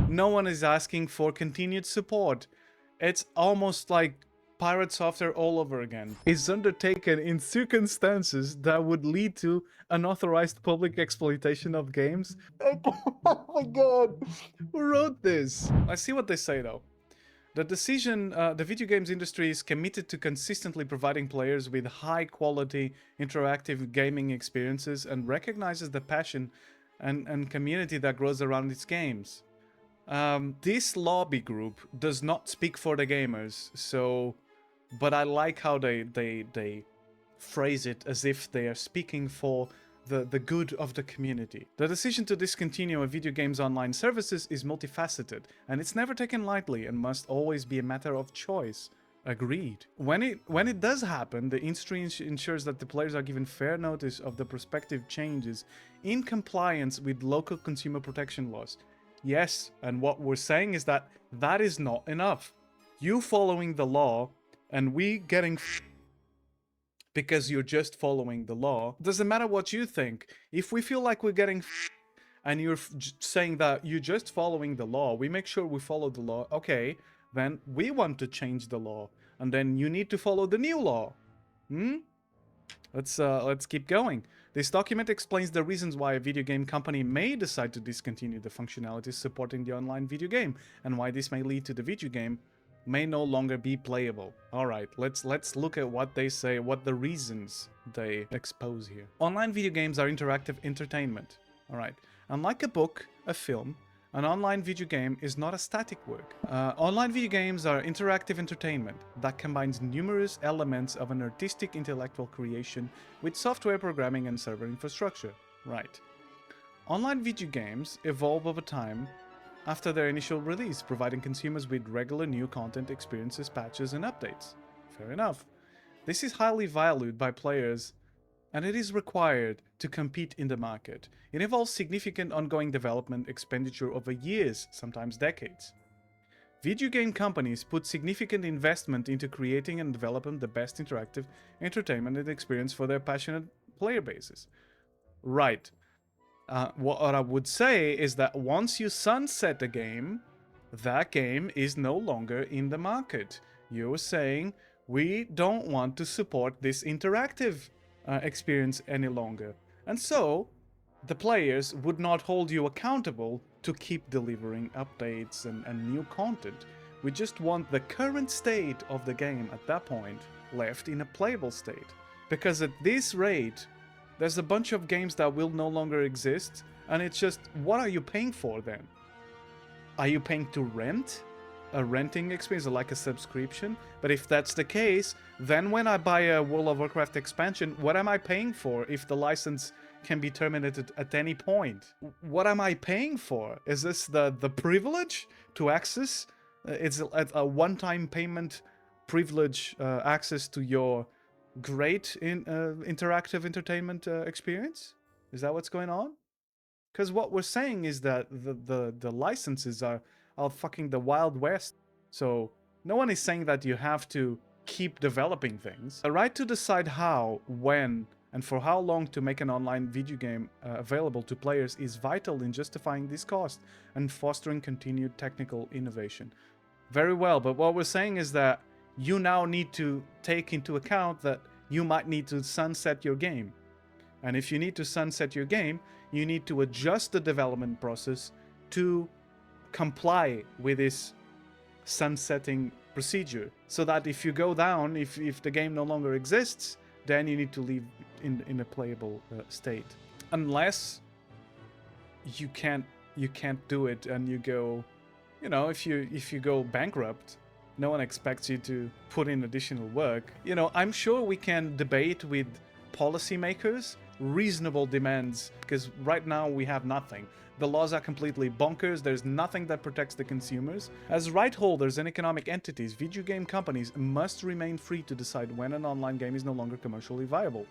No one is asking for continued support. It's almost like pirate software all over again. It's undertaken in circumstances that would lead to unauthorized public exploitation of games. Oh my god, who wrote this? Let's see what they say though. The video games industry is committed to consistently providing players with high-quality interactive gaming experiences and recognizes the passion and community that grows around its games. This lobby group does not speak for the gamers, so, but I like how they phrase it as if they are speaking for the good of the community. The decision to discontinue a video game's online services is multifaceted, and it's never taken lightly and must always be a matter of choice. Agreed. When it does happen, the industry ensures that the players are given fair notice of the prospective changes in compliance with local consumer protection laws. Yes, and what we're saying is that that is not enough. You following the law and we getting because you're just following the law. Doesn't matter what you think. If we feel like we're getting and you're saying that you're just following the law, we make sure we follow the law. Okay, then we want to change the law, and then you need to follow the new law. Let's keep going. This document explains the reasons why a video game company may decide to discontinue the functionalities supporting the online video game, and why this may lead to the video game may no longer be playable. Alright, let's look at what they say, what the reasons they expose here. Online video games are interactive entertainment. Alright, unlike a book, a film, an online video game is not a static work. Online video games are interactive entertainment that combines numerous elements of an artistic intellectual creation with software programming and server infrastructure. Right. Online video games evolve over time after their initial release, providing consumers with regular new content, experiences, patches, and updates. Fair enough. This is highly valued by players, and it is required to compete in the market. It involves significant ongoing development expenditure over years, sometimes decades. Video game companies put significant investment into creating and developing the best interactive entertainment and experience for their passionate player bases. Right. What I would say is that once you sunset a game, that game is no longer in the market. You're saying, we don't want to support this interactive experience any longer. And so, the players would not hold you accountable to keep delivering updates and new content. We just want the current state of the game at that point left in a playable state. Because at this rate, there's a bunch of games that will no longer exist, and it's just, what are you paying for then? Are you paying to rent? A renting experience, like a subscription? But if that's the case, then when I buy a World of Warcraft expansion, what am I paying for if the license can be terminated at any point? What am I paying for? Is this the privilege to access? It's a one-time payment privilege access to your great interactive entertainment experience? Is that what's going on? Because what we're saying is that the licenses are fucking the Wild West. So no one is saying that you have to keep developing things. The right to decide how, when, and for how long to make an online video game available to players is vital in justifying this cost and fostering continued technical innovation. Very well, but what we're saying is that you now need to take into account that you might need to sunset your game. And if you need to sunset your game, you need to adjust the development process to comply with this sunsetting procedure. So that if you go down, if the game no longer exists, then you need to leave in a playable state. Unless you can't do it and you go, you know, if you go bankrupt, no one expects you to put in additional work. You know, I'm sure we can debate with policymakers reasonable demands, because right now we have nothing. The laws are completely bonkers, there's nothing that protects the consumers. As right holders and economic entities, video game companies must remain free to decide when an online game is no longer commercially viable,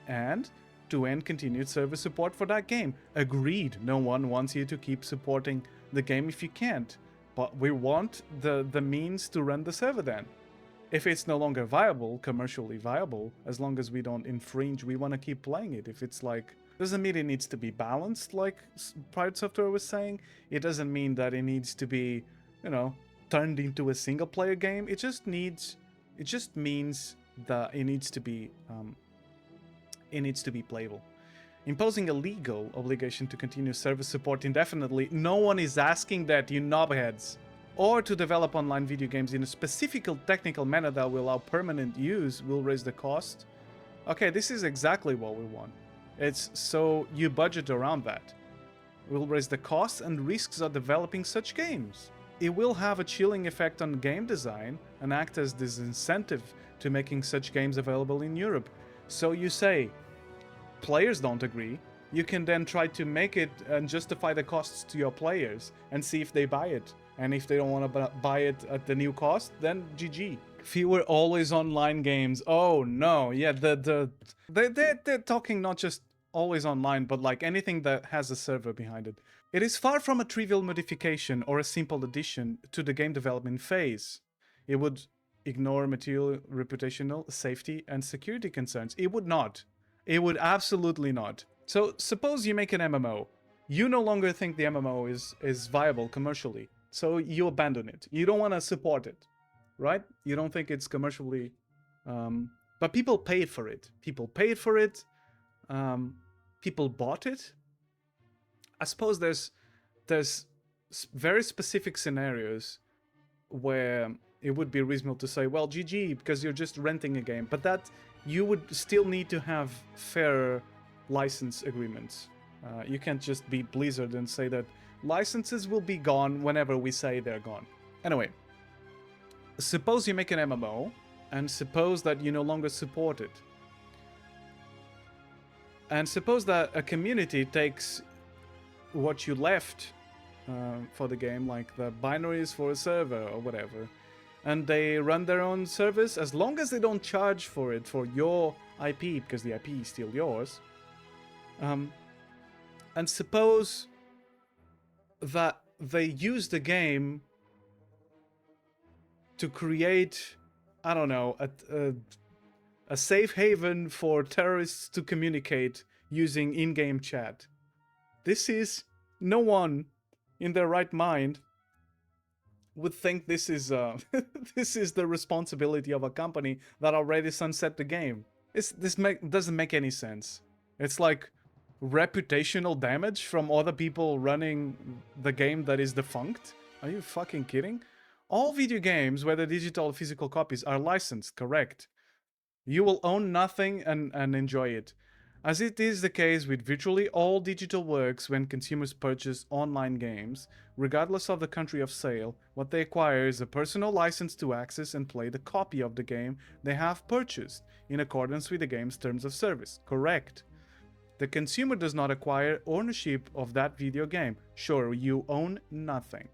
and to end continued service support for that game. Agreed, no one wants you to keep supporting the game if you can't. But we want the means to run the server then. If it's no longer viable, commercially viable, as long as we don't infringe, we want to keep playing it. If it's like, Doesn't mean it needs to be balanced like Private Software was saying. It doesn't mean that it needs to be, you know, turned into a single player game. It just means that it needs to be playable. Imposing a legal obligation to continue service support indefinitely, no one is asking that, you knobheads. Or to develop online video games in a specific technical manner that will allow permanent use will raise the cost. Okay, this is exactly what we want. It's so you budget around that. Will raise the costs and risks of developing such games. It will have a chilling effect on game design and act as disincentive to making such games available in Europe. So you say, players don't agree, you can then try to make it and justify the costs to your players and see if they buy it. And if they don't want to buy it at the new cost, then GG. Fewer always online games. Oh no, yeah, they're talking not just always online, but like anything that has a server behind it. It is far from a trivial modification or a simple addition to the game development phase. It would ignore material, reputational, safety, and security concerns. It would not. It would absolutely not. So suppose you make an MMO. You no longer think the MMO is viable commercially, so you abandon it. You don't want to support it, right? You don't think it's commercially... but people paid for it. People paid for it. People bought it. I suppose there's very specific scenarios where it would be reasonable to say, well, GG, because you're just renting a game. But that you would still need to have fair license agreements. You can't just be Blizzard and say that licenses will be gone whenever we say they're gone. Anyway, suppose you make an MMO, and suppose that you no longer support it. And suppose that a community takes what you left for the game, like the binaries for a server or whatever, and they run their own service, as long as they don't charge for it, for your IP, because the IP is still yours. And suppose that they use the game to create, I don't know, a safe haven for terrorists to communicate using in-game chat. This is... no one in their right mind would think this is this is the responsibility of a company that already sunset the game. Doesn't make any sense. It's like reputational damage from other people running the game that is defunct. Are you fucking kidding? All video games, whether digital or physical copies, are licensed, correct? You will own nothing and enjoy it. As it is the case with virtually all digital works when consumers purchase online games, regardless of the country of sale, what they acquire is a personal license to access and play the copy of the game they have purchased, in accordance with the game's terms of service. Correct. The consumer does not acquire ownership of that video game. Sure, you own nothing.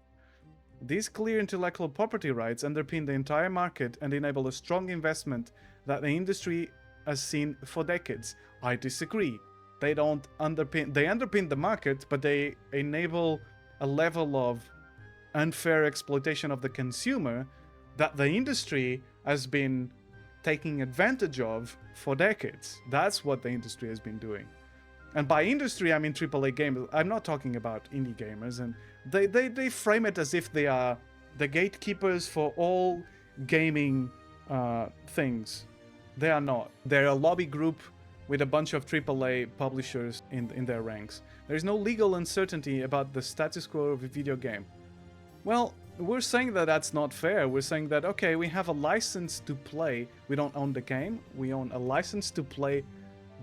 These clear intellectual property rights underpin the entire market and enable a strong investment that the industry has seen for decades. I disagree. They underpin the market, but they enable a level of unfair exploitation of the consumer that the industry has been taking advantage of for decades. That's what the industry has been doing. And by industry, I mean AAA gamers. I'm not talking about indie gamers. And they frame it as if they are the gatekeepers for all gaming things. They are not. They're a lobby group with a bunch of AAA publishers in their ranks. There is no legal uncertainty about the status quo of a video game. Well, we're saying that that's not fair. We're saying that, okay, we have a license to play. We don't own the game. We own a license to play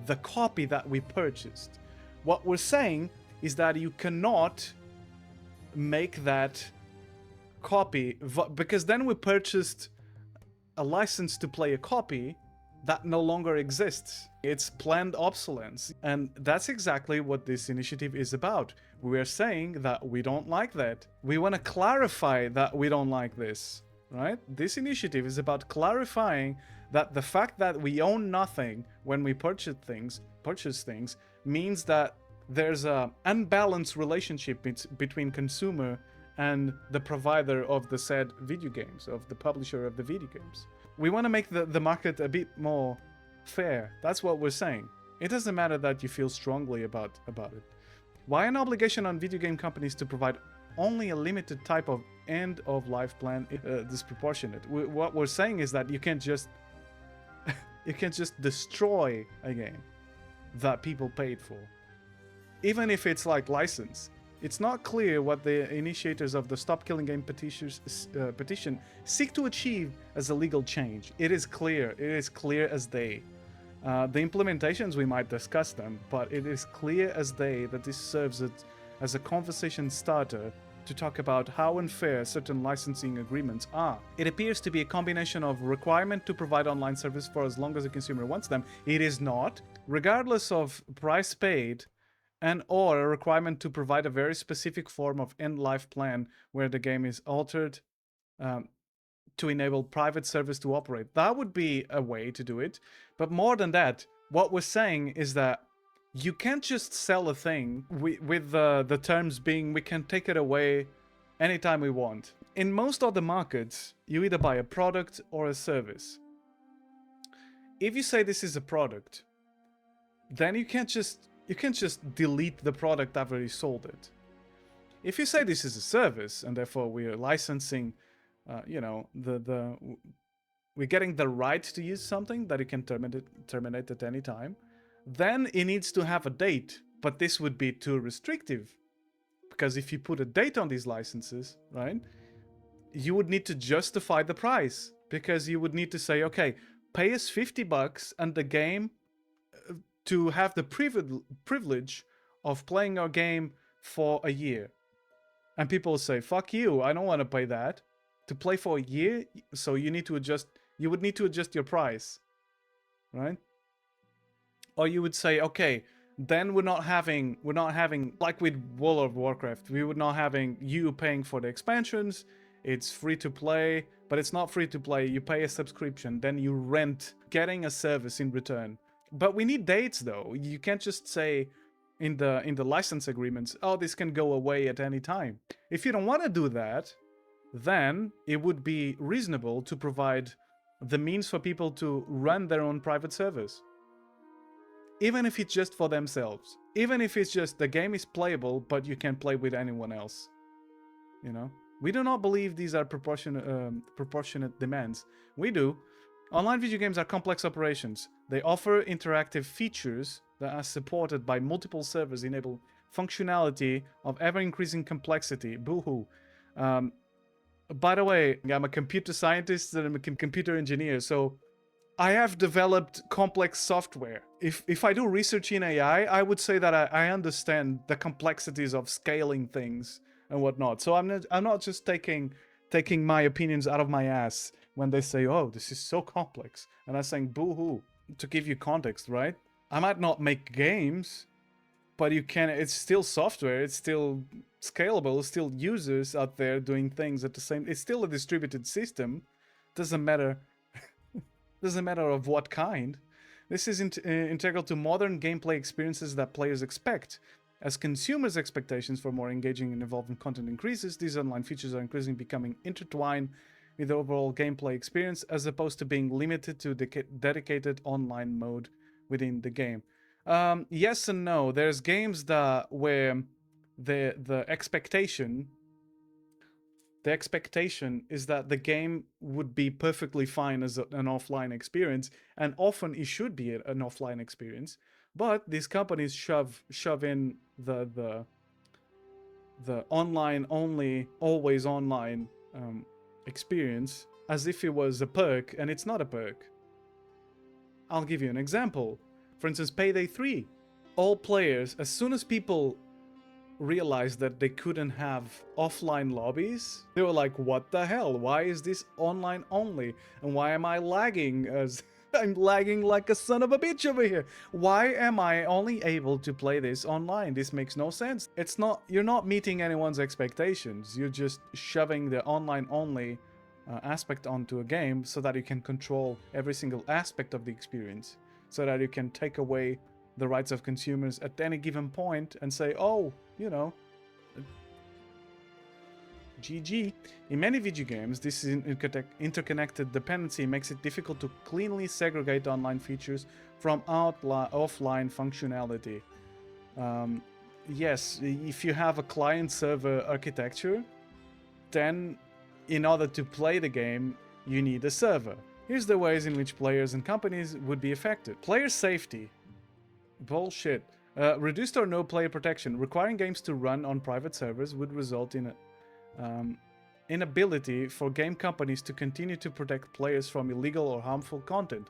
the copy that we purchased. What we're saying is that you cannot make that copy, because then we purchased a license to play a copy that no longer exists. It's planned obsolescence. And that's exactly what this initiative is about. We are saying that we don't like that. We want to clarify that we don't like this, right? This initiative is about clarifying that the fact that we own nothing when we purchase things means that there's an unbalanced relationship between consumer and the provider of the said video games, of the publisher of the video games. We want to make the market a bit more fair. That's what we're saying. It doesn't matter that you feel strongly about it. Why an obligation on video game companies to provide only a limited type of end-of-life plan disproportionate? What we're saying is that you can't just destroy a game that people paid for, even if it's like licensed. It's not clear what the initiators of the Stop Killing Game petition seek to achieve as a legal change. It is clear as day. The implementations, we might discuss them, but it is clear as day that this serves as a conversation starter to talk about how unfair certain licensing agreements are. It appears to be a combination of requirement to provide online service for as long as the consumer wants them. It is not, regardless of price paid, and or a requirement to provide a very specific form of end-life plan where the game is altered to enable private service to operate. That would be a way to do it. But more than that, what we're saying is that you can't just sell a thing with the terms being we can take it away anytime we want. In most other markets, you either buy a product or a service. If you say this is a product, then you can't just delete the product after you sold it. If you say this is a service and therefore we are licensing, we're getting the right to use something that you can terminate at any time, then it needs to have a date. But this would be too restrictive, because if you put a date on these licenses, right, you would need to justify the price, because you would need to say, okay, pay us $50 and the game to have the privilege of playing our game for a year. And people say, fuck you, I don't want to pay that. To play for a year, so you would need to adjust your price, right? Or you would say, okay, then we're not having, like with World of Warcraft, we would not having you paying for the expansions. It's free to play, but it's not free to play. You pay a subscription, then you rent, getting a service in return. But we need dates, though. You can't just say in the license agreements, oh, this can go away at any time. If you don't want to do that, then it would be reasonable to provide the means for people to run their own private service. Even if it's just for themselves. Even if it's just the game is playable, but you can't play with anyone else. You know? We do not believe these are proportionate demands. We do. Online video games are complex operations. They offer interactive features that are supported by multiple servers, enable functionality of ever-increasing complexity. Boo-hoo. By the way, I'm a computer scientist and I'm a computer engineer, so I have developed complex software. If I do research in AI, I would say that I understand the complexities of scaling things and whatnot. So I'm not just taking my opinions out of my ass when they say, oh, this is so complex. And I'm saying, boo-hoo, to give you context, right? I might not make games, but it's still software, it's still scalable, still users out there doing things at the same, it's still a distributed system. Doesn't matter of what kind. This is integral to modern gameplay experiences that players expect. As consumers' expectations for more engaging and evolving content increases, these online features are increasingly becoming intertwined with the overall gameplay experience, as opposed to being limited to the dedicated online mode within the game. Yes and no. There's games where the expectation is that the game would be perfectly fine as an offline experience, and often it should be an offline experience. But these companies shove in the online only, always online experience as if it was a perk, and it's not a perk. I'll give you an example. For instance, Payday 3. All players, as soon as people realized that they couldn't have offline lobbies, they were like, what the hell? Why is this online only? And why am I lagging? As I'm lagging like a son of a bitch over here. Why am I only able to play this online? This makes no sense. You're not meeting anyone's expectations. You're just shoving the online only aspect onto a game so that you can control every single aspect of the experience, so that you can take away the rights of consumers at any given point and say, oh, you know, GG. In many video games, this interconnected dependency makes it difficult to cleanly segregate online features from offline functionality. Yes, if you have a client-server architecture, then in order to play the game, you need a server. Here's the ways in which players and companies would be affected. Player safety. Bullshit. Reduced or no player protection. Requiring games to run on private servers would result in inability for game companies to continue to protect players from illegal or harmful content.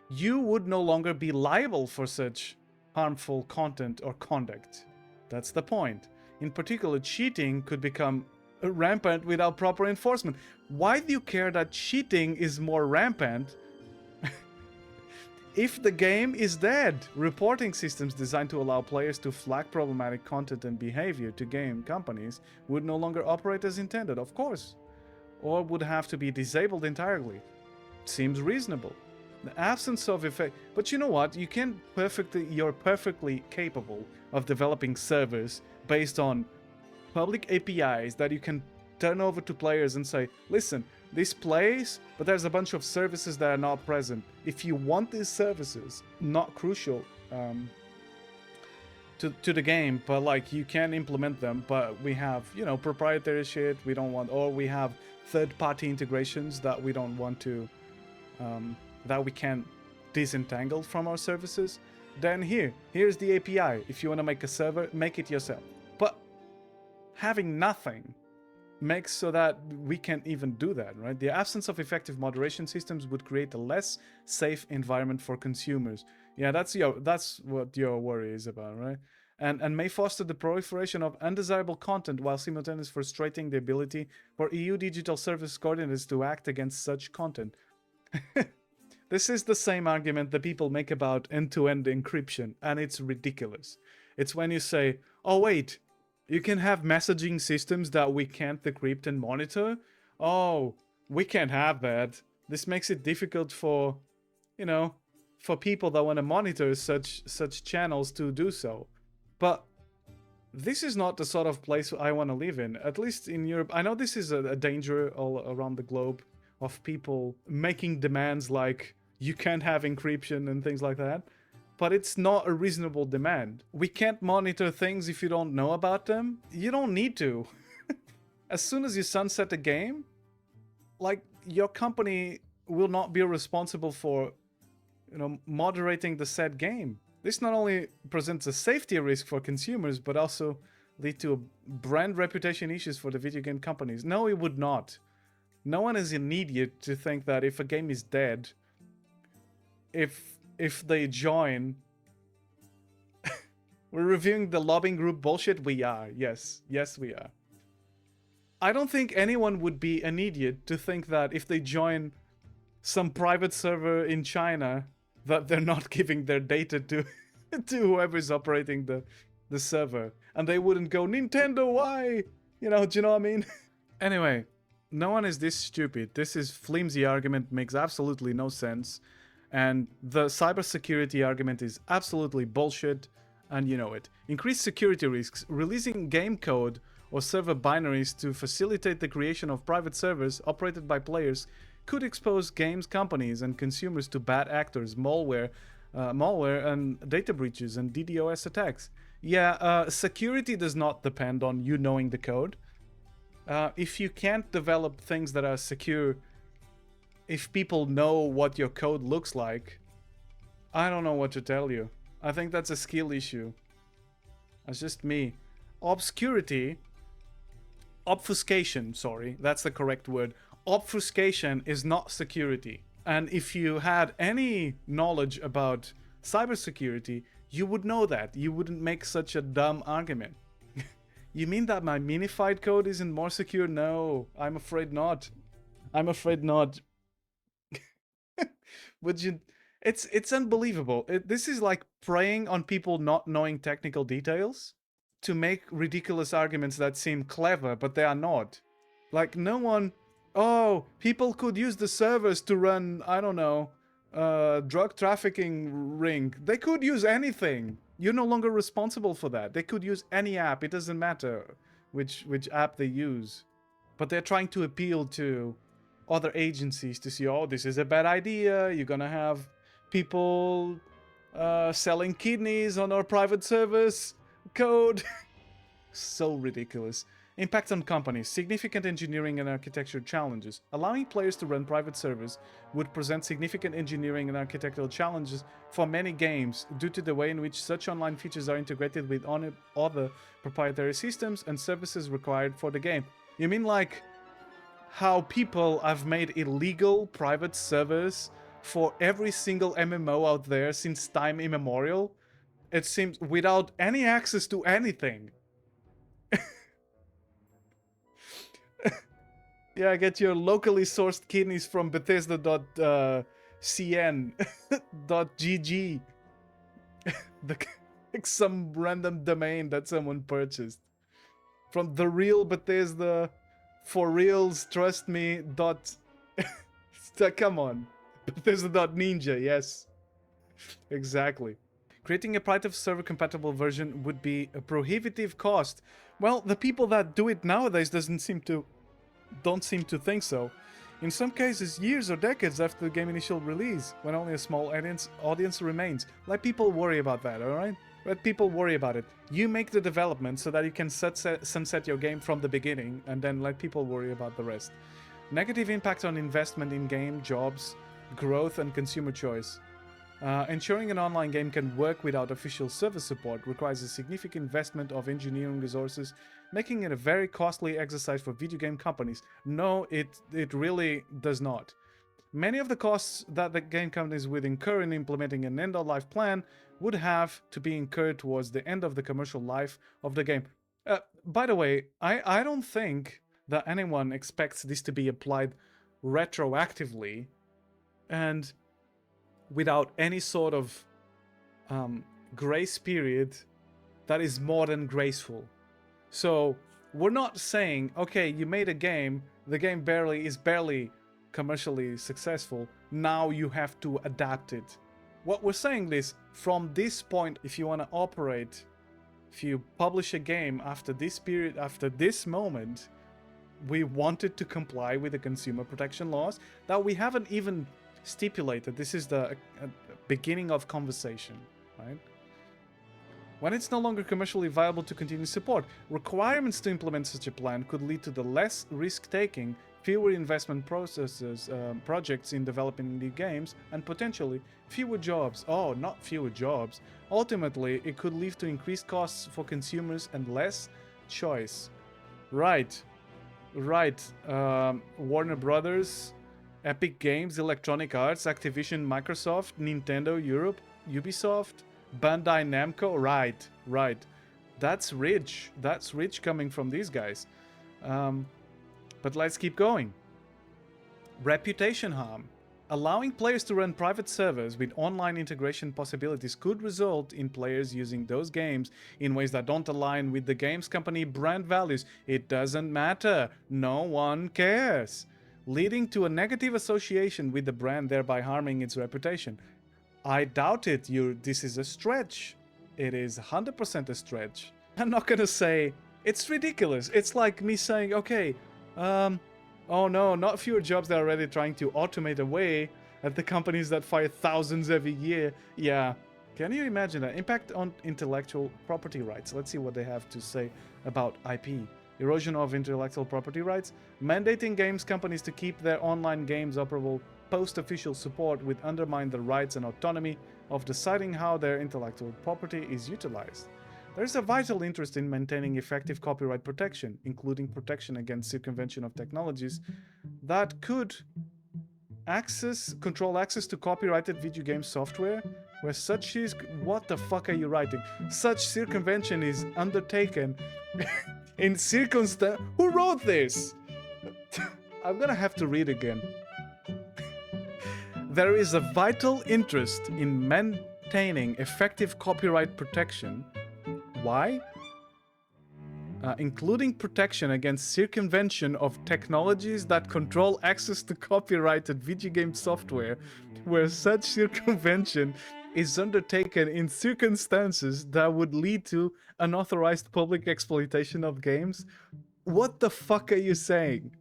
You would no longer be liable for such harmful content or conduct. That's the point. In particular, cheating could become rampant without proper enforcement. Why do you care that cheating is more rampant if the game is dead? Reporting systems designed to allow players to flag problematic content and behavior to game companies would no longer operate as intended, of course, or would have to be disabled entirely. Seems reasonable. The absence of effect, but you know what? You're perfectly capable of developing servers based on public APIs that you can turn over to players and say, listen, this plays, but there's a bunch of services that are not present. If you want these services, not crucial to the game, but like you can implement them, but we have, you know, proprietary shit we don't want, or we have third-party integrations that we don't want to, that we can disentangle from our services, then here's the API. If you want to make a server, make it yourself. But having nothing makes so that we can't even do that, right? The absence of effective moderation systems would create a less safe environment for consumers. Yeah, that's what your worry is about, right? And may foster the proliferation of undesirable content while simultaneously frustrating the ability for EU digital service coordinators to act against such content. This is the same argument that people make about end-to-end encryption, and it's ridiculous. It's when you say, oh wait, you can have messaging systems that we can't decrypt and monitor? Oh, we can't have that. This makes it difficult for, you know, for people that want to monitor such channels to do so. But this is not the sort of place I want to live in, at least in Europe. I know this is a danger all around the globe of people making demands like you can't have encryption and things like that. But it's not a reasonable demand. We can't monitor things if you don't know about them. You don't need to. As soon as you sunset a game, like, your company will not be responsible for, you know, moderating the said game. This not only presents a safety risk for consumers, but also lead to brand reputation issues for the video game companies. No, it would not. No one is an idiot to think that if a game is dead, if they join... We're reviewing the lobbying group bullshit? We are. Yes. Yes, we are. I don't think anyone would be an idiot to think that if they join some private server in China, that they're not giving their data to whoever's operating the server. And they wouldn't go, Nintendo, why? You know, do you know what I mean? Anyway, no one is this stupid. This is flimsy argument, makes absolutely no sense. And the cybersecurity argument is absolutely bullshit, and you know it. Increased security risks. Releasing game code or server binaries to facilitate the creation of private servers operated by players could expose games companies and consumers to bad actors, malware and data breaches and DDoS attacks. Yeah, security does not depend on you knowing the code. If you can't develop things that are secure, if people know what your code looks like, I don't know what to tell you. I think that's a skill issue. That's just me. Obfuscation, sorry, that's the correct word. Obfuscation is not security. And if you had any knowledge about cybersecurity, you would know that. You wouldn't make such a dumb argument. You mean that my minified code isn't more secure? No, I'm afraid not. I'm afraid not. Would you... It's unbelievable. This is like preying on people not knowing technical details to make ridiculous arguments that seem clever, but they are not. Like, no one... Oh, people could use the servers to run, I don't know, drug trafficking ring. They could use anything. You're no longer responsible for that. They could use any app. It doesn't matter which app they use. but they're trying to appeal to other agencies to see, oh, this is a bad idea. You're gonna have people selling kidneys on our private service code. So ridiculous. Impact on companies. Significant engineering and architecture challenges. Allowing players to run private servers would present significant engineering and architectural challenges for many games due to the way in which such online features are integrated with other proprietary systems and services required for the game. You mean like how people have made illegal private servers for every single MMO out there since time immemorial? It seems without any access to anything. Yeah, get your locally sourced kidneys from Bethesda.cn.gg. Like some random domain that someone purchased. From the real Bethesda, for reals, trust me, come on. Bethesda.ninja, yes. Exactly. Creating a private server compatible version would be a prohibitive cost. Well, the people that do it nowadays don't seem to think so. In some cases, years or decades after the game's initial release, when only a small audience remains. Let people worry about that, alright? Let people worry about it. You make the development so that you can sunset your game from the beginning, and then let people worry about the rest. Negative impact on investment in game, jobs, growth, and consumer choice. Ensuring an online game can work without official server support requires a significant investment of engineering resources, making it a very costly exercise for video game companies. No, it really does not. Many of the costs that the game companies would incur in implementing an end-of-life plan would have to be incurred towards the end of the commercial life of the game. By the way, I don't think that anyone expects this to be applied retroactively and without any sort of grace period that is more than graceful. So we're not saying, okay, you made a game, the game is barely commercially successful, now you have to adapt it. What we're saying is, from this point, if you want to operate, if you publish a game after this period, after this moment, we wanted to comply with the consumer protection laws that we haven't even stipulated. This is the beginning of conversation, right? When it's no longer commercially viable to continue support, requirements to implement such a plan could lead to the less risk-taking, fewer investment projects in developing new games, and potentially fewer jobs. Oh, not fewer jobs. Ultimately, it could lead to increased costs for consumers and less choice. Right. Warner Brothers, Epic Games, Electronic Arts, Activision, Microsoft, Nintendo Europe, Ubisoft, Bandai Namco. Right. That's rich. That's rich coming from these guys. But let's keep going. Reputation harm. Allowing players to run private servers with online integration possibilities could result in players using those games in ways that don't align with the games company brand values. It doesn't matter. No one cares. Leading to a negative association with the brand, thereby harming its reputation. I doubt it. This is a stretch. It is 100% a stretch. I'm not gonna say it's ridiculous. It's like me saying, okay, oh no, not fewer jobs. They're already trying to automate away at the companies that fire thousands every year. Yeah. Can you imagine that? Impact on intellectual property rights. Let's see what they have to say about IP. Erosion of intellectual property rights. Mandating games companies to keep their online games operable post-official support would undermine the rights and autonomy of deciding how their intellectual property is utilized. There is a vital interest in maintaining effective copyright protection, including protection against circumvention of technologies that could control access to copyrighted video game software, where such is... What the fuck are you writing? Such circumvention is undertaken in circumstance... Who wrote this? I'm gonna have to read again. There is a vital interest in maintaining effective copyright protection. Why? Including protection against circumvention of technologies that control access to copyrighted video game software, where such circumvention is undertaken in circumstances that would lead to unauthorized public exploitation of games. What the fuck are you saying?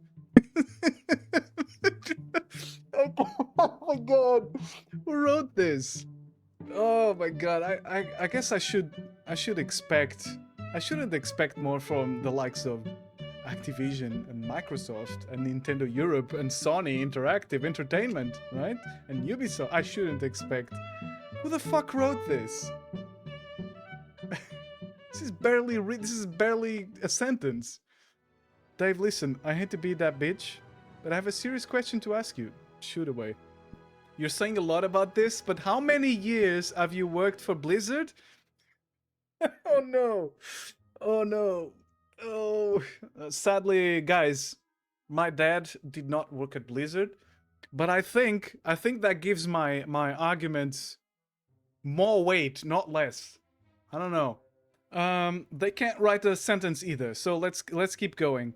Oh my god, who wrote this? Oh my god, I guess I shouldn't expect more from the likes of Activision and Microsoft and Nintendo Europe and Sony Interactive Entertainment, right? And Ubisoft. I shouldn't expect. Who the fuck wrote this? This is barely a sentence. Dave, listen, I hate to be that bitch, but I have a serious question to ask you. Shoot away. You're saying a lot about this, but how many years have you worked for Blizzard? Oh no. Oh no. Oh. Sadly, guys, my dad did not work at Blizzard, but I think that gives my arguments more weight, not less. I don't know. They can't write a sentence either, so let's keep going.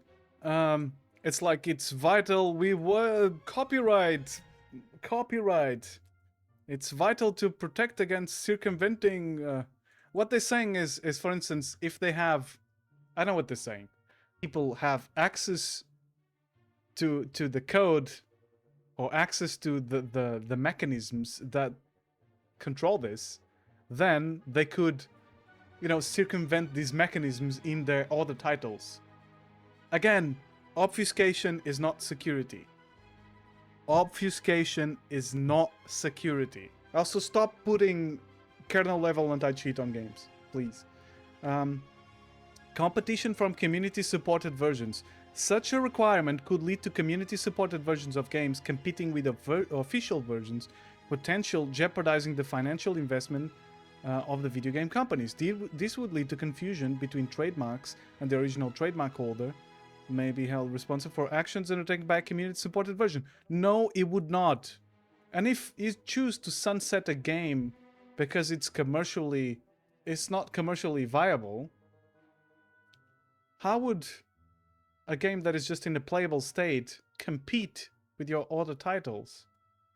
It's like it's vital. We were copyright. It's vital to protect against circumventing. What they're saying is for instance, if they have, I know what they're saying. People have access to the code or access to the mechanisms that control this, then they could, you know, circumvent these mechanisms in their other titles. Again, obfuscation is not security. Obfuscation is not security. Also, stop putting kernel level anti-cheat on games, please. Competition from community supported versions. Such a requirement could lead to community supported versions of games competing with official versions, potential jeopardizing the financial investment of the video game companies. This would lead to confusion between trademarks, and the original trademark holder may be held responsible for actions undertaken by a community-supported version. No, it would not. And if you choose to sunset a game because it's not commercially viable, how would a game that is just in a playable state compete with your other titles?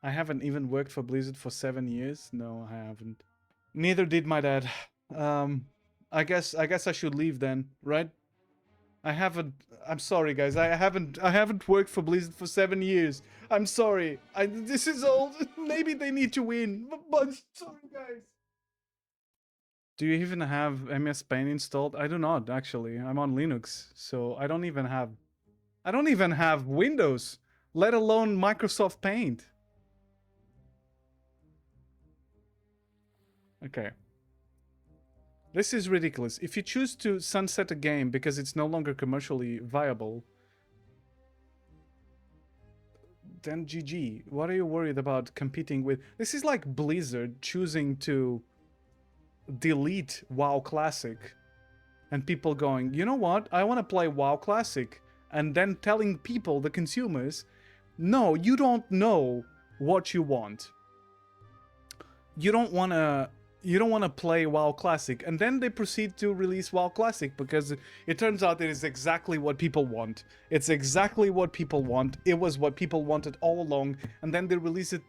I haven't even worked for Blizzard for 7 years. No, I haven't. Neither did my dad. I guess I should leave then, right? I'm sorry, guys. I haven't worked for Blizzard for 7 years. I'm sorry. This is all. Maybe they need to win, but sorry, guys. Do you even have MS Paint installed? I do not, actually. I'm on Linux, so I don't even have Windows, let alone Microsoft Paint. Okay. This is ridiculous. If you choose to sunset a game because it's no longer commercially viable, then GG. What are you worried about competing with? This is like Blizzard choosing to delete WoW Classic and people going, you know what? I want to play WoW Classic. And then telling people, the consumers, no, you don't know what you want. You don't want to play WoW Classic, and then they proceed to release WoW Classic because it turns out it is exactly what people want. It's exactly what people want. It was what people wanted all along, and then they release it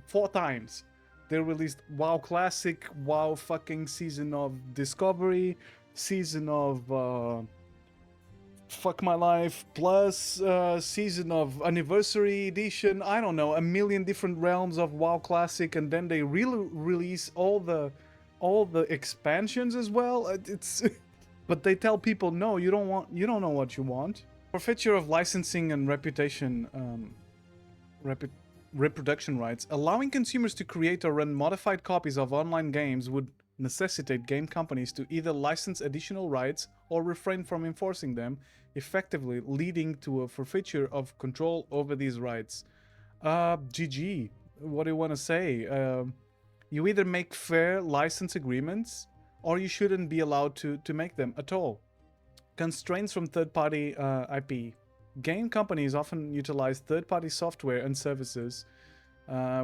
4 times. They released WoW Classic, WoW fucking Season of Discovery, Season of Fuck My Life, plus Season of Anniversary Edition. I don't know, a million different realms of WoW Classic, and then they release all the expansions as well. It's but they tell people, no, you don't know what you want. Forfeiture of licensing and reproduction rights. Allowing consumers to create or run modified copies of online games would necessitate game companies to either license additional rights or refrain from enforcing them, effectively leading to a forfeiture of control over these rights. GG. What do you want to say? You either make fair license agreements, or you shouldn't be allowed to make them at all. Constraints from third-party IP. Game companies often utilize third-party software and services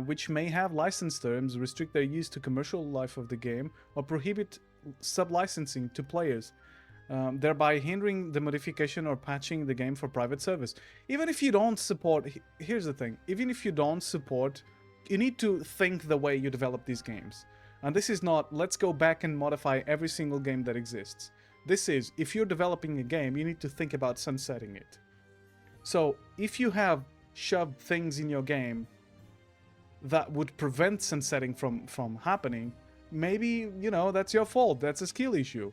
which may have license terms, restrict their use to commercial life of the game, or prohibit sub-licensing to players, thereby hindering the modification or patching the game for private service. Even if you don't support... Here's the thing. Even if you don't support... You need to think the way you develop these games. And this is not, let's go back and modify every single game that exists. This is, if you're developing a game, you need to think about sunsetting it. So if you have shoved things in your game that would prevent sunsetting from happening, maybe, you know, that's your fault. That's a skill issue.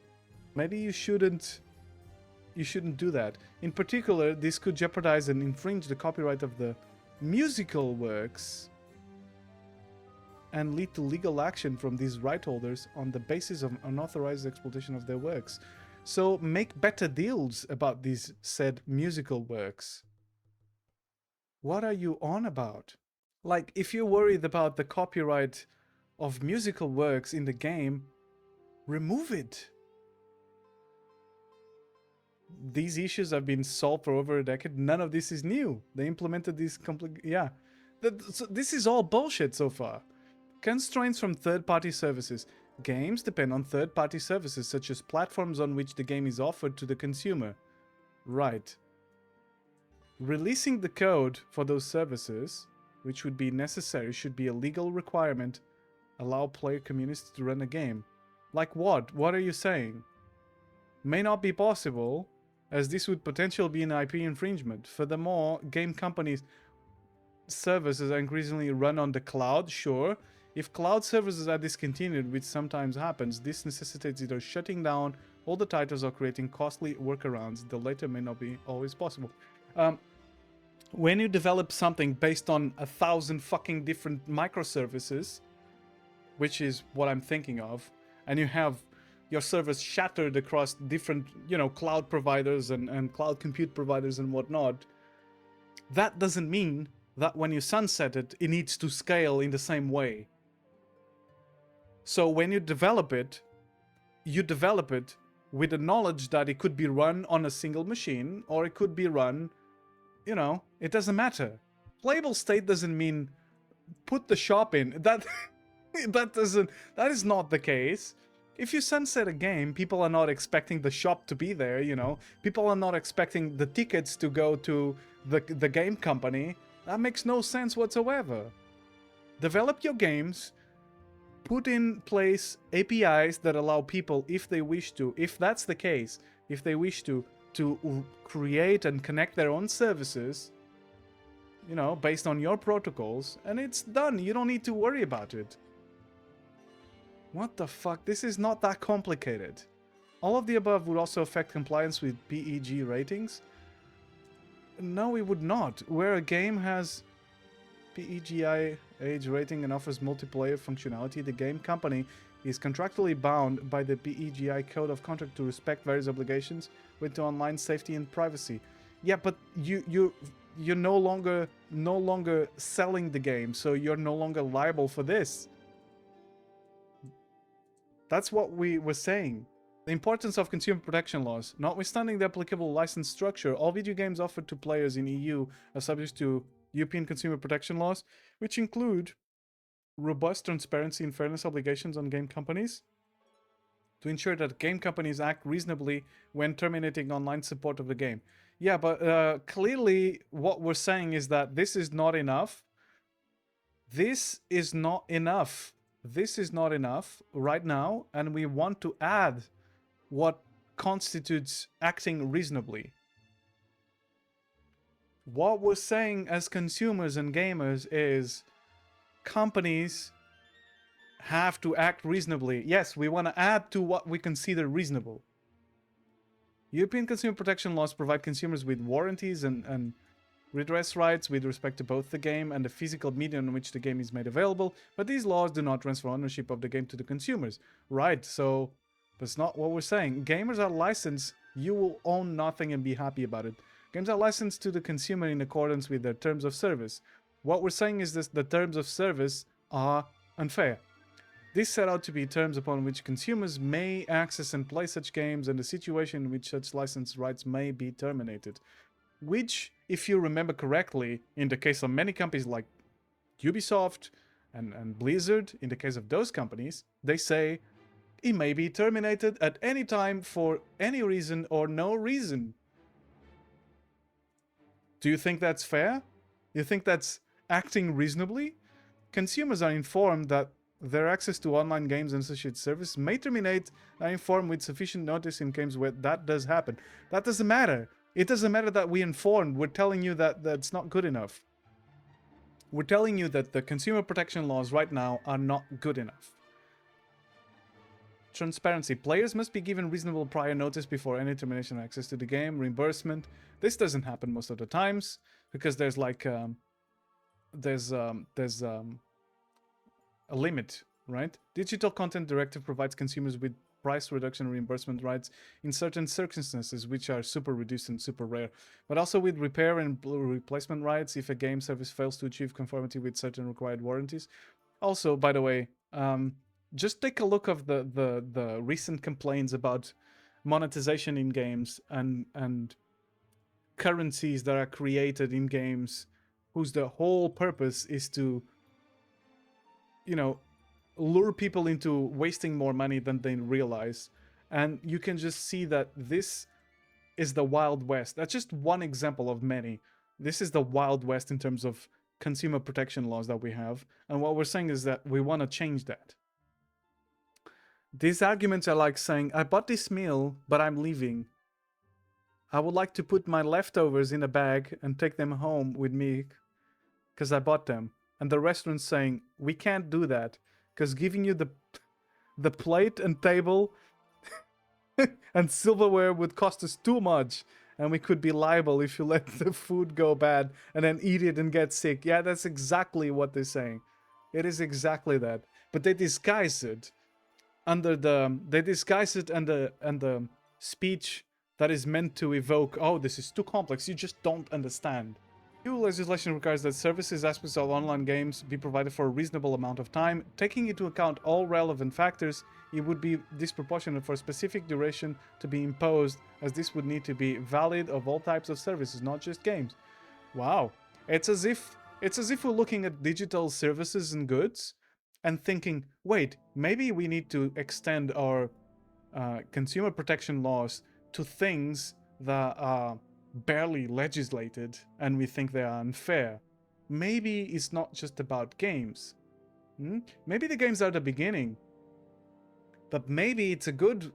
Maybe you shouldn't do that. In particular, this could jeopardize and infringe the copyright of the musical works and lead to legal action from these right holders on the basis of unauthorized exploitation of their works. So make better deals about these said musical works. What are you on about? Like, if you're worried about the copyright of musical works in the game, remove it. These issues have been solved for over a decade. None of this is new. They implemented these yeah. So this is all bullshit so far. Constraints from third-party services. Games depend on third-party services, such as platforms on which the game is offered to the consumer. Right. Releasing the code for those services, which would be necessary, should be a legal requirement. Allow player communities to run a game. Like what? What are you saying? May not be possible, as this would potentially be an IP infringement. Furthermore, game companies' services are increasingly run on the cloud, sure. If cloud services are discontinued, which sometimes happens, this necessitates either shutting down all the titles or creating costly workarounds. The latter may not be always possible. When you develop something based on 1,000 fucking different microservices, which is what I'm thinking of, and you have your servers shattered across different, you know, cloud providers and cloud compute providers and whatnot, that doesn't mean that when you sunset it, it needs to scale in the same way. So when you develop it with the knowledge that it could be run on a single machine, or it could be run, you know, it doesn't matter. Playable state doesn't mean put the shop in. That is not the case. If you sunset a game, people are not expecting the shop to be there, you know. People are not expecting the tickets to go to the game company. That makes no sense whatsoever. Develop your games, put in place APIs that allow people, if they wish to, if that's the case, if they wish to create and connect their own services, you know, based on your protocols, and it's done. You don't need to worry about it. What the fuck? This is not that complicated. All of the above would also affect compliance with PEG ratings. No, it would not. Where a game has PEGI age rating and offers multiplayer functionality, the game company is contractually bound by the PEGI code of conduct to respect various obligations with online safety and privacy. Yeah, but you're no longer selling the game, so you're no longer liable for this. That's what we were saying. The importance of consumer protection laws. Notwithstanding the applicable license structure, all video games offered to players in EU are subject to European consumer protection laws, which include robust transparency and fairness obligations on game companies to ensure that game companies act reasonably when terminating online support of the game. Yeah, but clearly what we're saying is that this is not enough. This is not enough. This is not enough right now, and we want to add what constitutes acting reasonably. What we're saying as consumers and gamers is companies have to act reasonably. Yes, we want to add to what we consider reasonable. European consumer protection laws provide consumers with warranties and redress rights with respect to both the game and the physical medium in which the game is made available, but these laws do not transfer ownership of the game to the consumers. Right, so that's not what we're saying. Gamers are licensed, you will own nothing and be happy about it. Games are licensed to the consumer in accordance with their terms of service. What we're saying is this: the terms of service are unfair. These set out to be terms upon which consumers may access and play such games, and the situation in which such license rights may be terminated. Which, if you remember correctly, in the case of many companies like Ubisoft and Blizzard, in the case of those companies, they say it may be terminated at any time for any reason or no reason. Do you think that's fair? You think that's acting reasonably? Consumers are informed that their access to online games and associated service may terminate and inform with sufficient notice in games where that does happen. That doesn't matter. It doesn't matter that we informed. We're telling you that that's not good enough. We're telling you that the consumer protection laws right now are not good enough. Transparency. Players must be given reasonable prior notice before any termination of access to the game. Reimbursement. This doesn't happen most of the times because there's like there's a limit, right? Digital Content Directive provides consumers with price reduction reimbursement rights in certain circumstances, which are super reduced and super rare, but also with repair and replacement rights if a game service fails to achieve conformity with certain required warranties. Also, by the way, just take a look of the recent complaints about monetization in games and currencies that are created in games whose the whole purpose is to, you know, lure people into wasting more money than they realize. And you can just see that this is the Wild West. That's just one example of many. This is the Wild West in terms of consumer protection laws that we have. And what we're saying is that we want to change that. These arguments are like saying, I bought this meal, but I'm leaving. I would like to put my leftovers in a bag and take them home with me because I bought them. And the restaurant's saying, we can't do that because giving you the plate and table and silverware would cost us too much. And we could be liable if you let the food go bad and then eat it and get sick. Yeah, that's exactly what they're saying. It is exactly that. But they disguise it under the speech that is meant to evoke, oh, this is too complex, you just don't understand. New legislation requires that services aspects of online games be provided for a reasonable amount of time. Taking into account all relevant factors, it would be disproportionate for a specific duration to be imposed, as this would need to be valid of all types of services, not just games. Wow. It's as if we're looking at digital services and goods and thinking, wait, maybe we need to extend our consumer protection laws to things that are barely legislated and we think they are unfair. Maybe it's not just about games. Maybe the games are the beginning. But maybe it's a good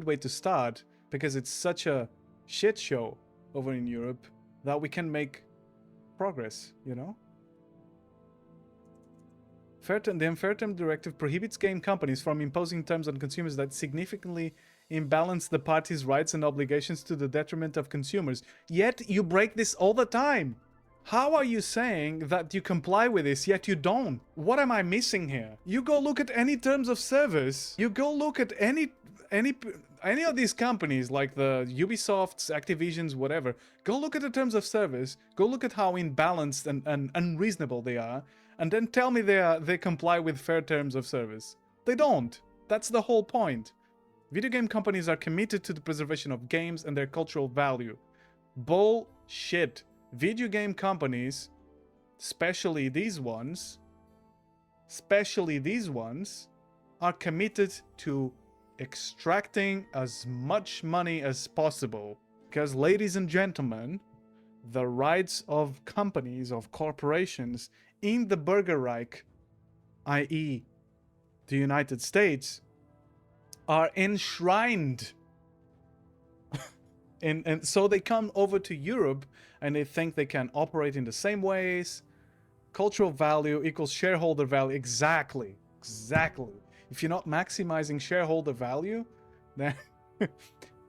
way to start because it's such a shit show over in Europe that we can make progress, you know? The Unfair Term Directive prohibits game companies from imposing terms on consumers that significantly imbalance the parties' rights and obligations to the detriment of consumers. Yet you break this all the time. How are you saying that you comply with this, yet you don't? What am I missing here? You go look at any terms of service. You go look at any of these companies, like the Ubisofts, Activisions, whatever. Go look at the terms of service. Go look at how imbalanced and unreasonable they are. And then tell me they comply with fair terms of service. They don't. That's the whole point. Video game companies are committed to the preservation of games and their cultural value. Bullshit. Video game companies, especially these ones, are committed to extracting as much money as possible. Because, ladies and gentlemen, the rights of companies, of corporations in the Burger Reich, i.e. the United States, are enshrined. And so they come over to Europe and they think they can operate in the same ways. Cultural value equals shareholder value. Exactly. If you're not maximizing shareholder value, then...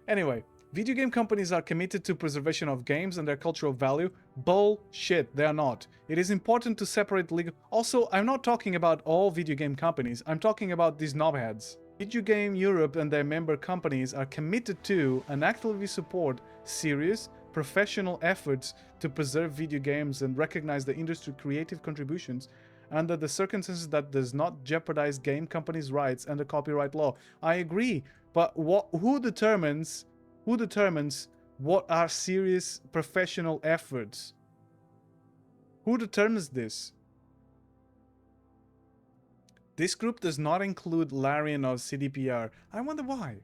Anyway, video game companies are committed to preservation of games and their cultural value. Bullshit, they are not. It is important to separate legal... Also, I'm not talking about all video game companies. I'm talking about these knobheads. Video Game Europe and their member companies are committed to and actively support serious, professional efforts to preserve video games and recognize the industry creative contributions under the circumstances that does not jeopardize game companies' rights under copyright law. I agree, but who determines what are serious professional efforts? Who determines this? This group does not include Larian or CDPR. I wonder why.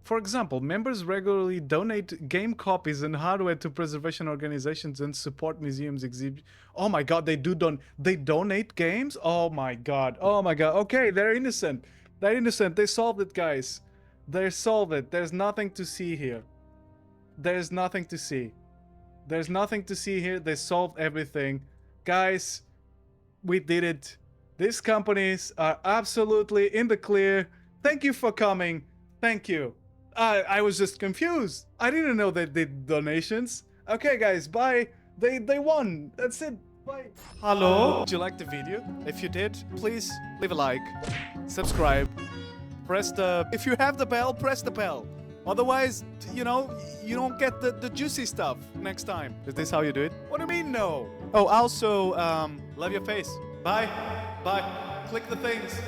For example, members regularly donate game copies and hardware to preservation organizations and support museums exhibit. Oh my god, they donate games? Oh my god. Oh my god. Okay, they're innocent. They're innocent. They solved it, guys. They solved it. There's nothing to see here. There's nothing to see. There's nothing to see here. They solved everything. Guys, we did it. These companies are absolutely in the clear. Thank you for coming. Thank you. I was just confused. I didn't know they did donations. Okay, guys, bye. They won. That's it. Bye. Hello? Did you like the video? If you did, please leave a like, subscribe, press the... If you have the bell, press the bell. Otherwise, you know, you don't get the juicy stuff next time. Is this how you do it? What do you mean, no? Oh, also, love your face. Bye. Bye. Click the things.